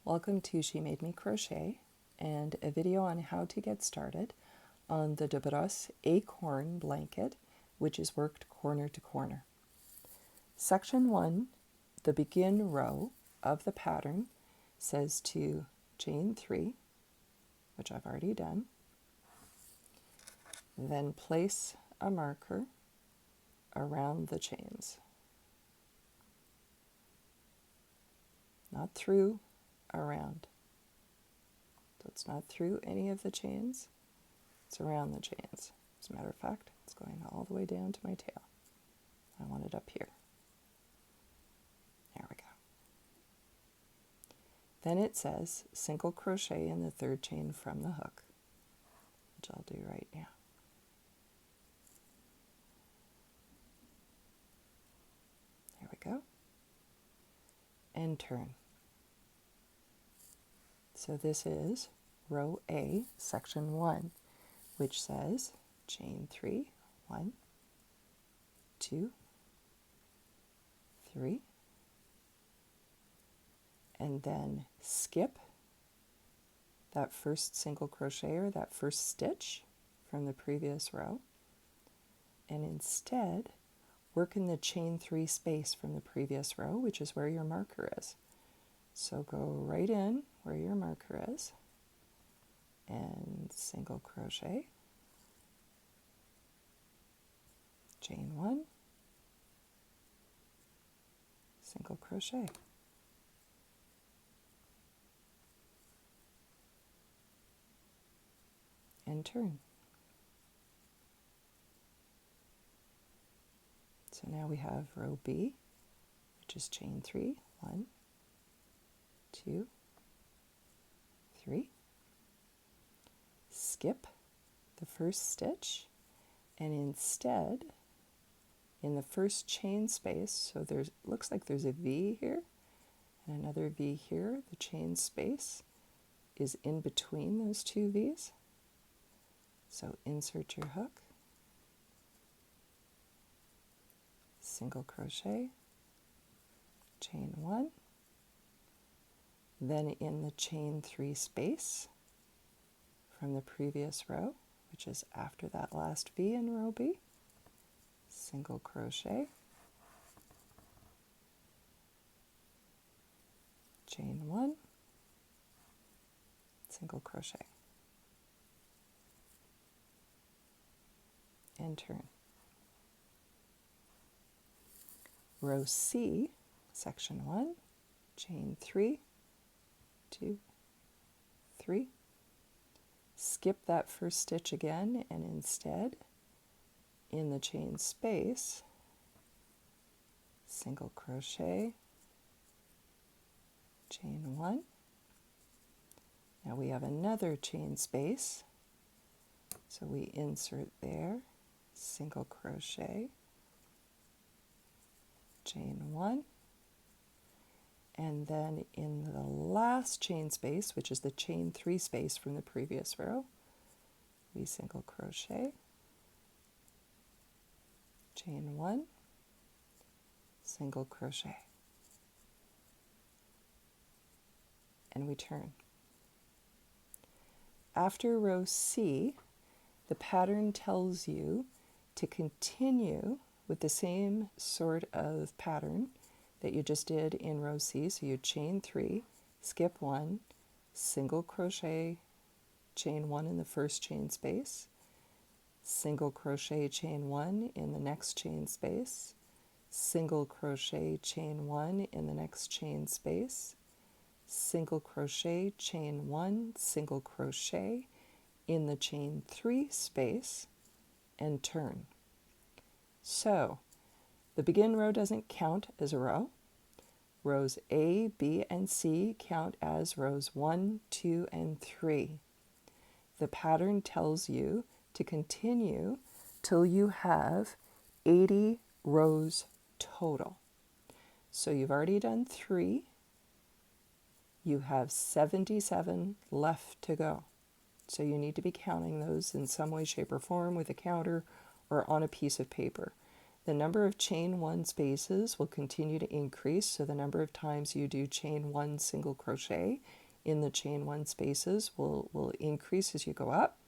Welcome to She Made Me Crochet and a video on how to get started on the Debrosse Acorn blanket, which is worked corner to corner. Section 1, the begin row of the pattern, says to chain 3, which I've already done, then place a marker around the chains. Not through, around. So it's not through any of the chains, it's around the chains. As a matter of fact, it's going all the way down to my tail. I want it up here. There we go. Then it says single crochet in the third chain from the hook, which I'll do right now. There we go. And turn. So this is row A, section 1, which says chain 3, 1, 2, 3, and then skip that first single crochet or that first stitch from the previous row, and instead work in the chain 3 space from the previous row, which is where your marker is. So go right in where your marker is and single crochet, chain 1, single crochet, and turn. So now we have row B, which is chain 3, 1, 2, 3, skip the first stitch, and instead in the first chain space, so there's looks like there's a V here and another V here, the chain space is in between those two V's. So insert your hook, single crochet, chain 1, then in the chain 3 space from the previous row, which is after that last V in row B, single crochet, chain 1, single crochet, and turn. Row C, section 1, chain 3, 2, 3, skip that first stitch again, and instead in the chain space, single crochet, chain 1. Now we have another chain space, so we insert there, single crochet, chain 1, and then in the last chain space, which is the chain 3 space from the previous row, we single crochet, chain 1, single crochet, and we turn. After row C, the pattern tells you to continue with the same sort of pattern that you just did in row C. So you chain 3, skip 1, single crochet, chain 1 in the first chain space, single crochet, chain 1 in the next chain space, single crochet, chain 1 in the next chain space, single crochet, chain 1, single crochet in the chain 3 space, and turn. So the begin row doesn't count as a row. Rows A, B, and C count as rows 1, 2, and 3. The pattern tells you to continue till you have 80 rows total. So you've already done 3. You have 77 left to go. So you need to be counting those in some way, shape, or form with a counter or on a piece of paper. The number of chain one spaces will continue to increase, so the number of times you do chain one single crochet in the chain one spaces will increase as you go up,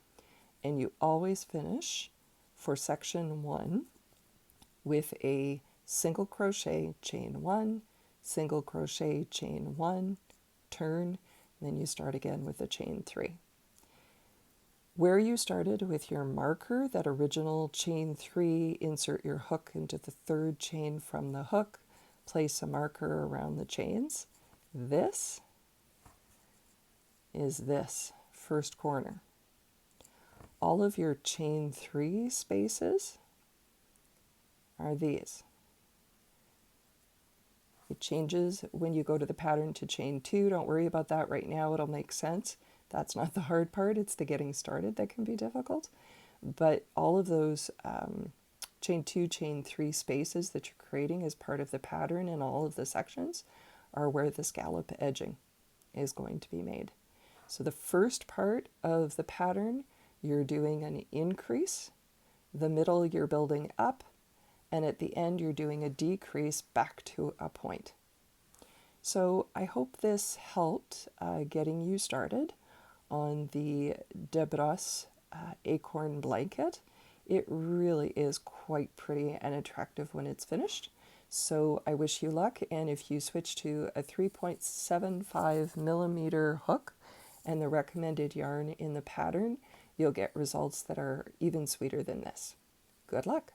and you always finish for section one with a single crochet, chain one, single crochet, chain one, turn, and then you start again with a chain three. Where you started with your marker, that original chain three, insert your hook into the third chain from the hook, place a marker around the chains. This is this first corner. All of your chain three spaces are these. It changes when you go to the pattern to chain two. Don't worry about that right now, it'll make sense. That's not the hard part, it's the getting started that can be difficult. But all of those chain two, chain three spaces that you're creating as part of the pattern in all of the sections are where the scallop edging is going to be made. So the first part of the pattern, you're doing an increase, the middle you're building up, and at the end you're doing a decrease back to a point. So I hope this helped getting you started on the Debrosse Acorn blanket. It really is quite pretty and attractive when it's finished. So I wish you luck, and if you switch to a 3.75 millimeter hook and the recommended yarn in the pattern, you'll get results that are even sweeter than this. Good luck!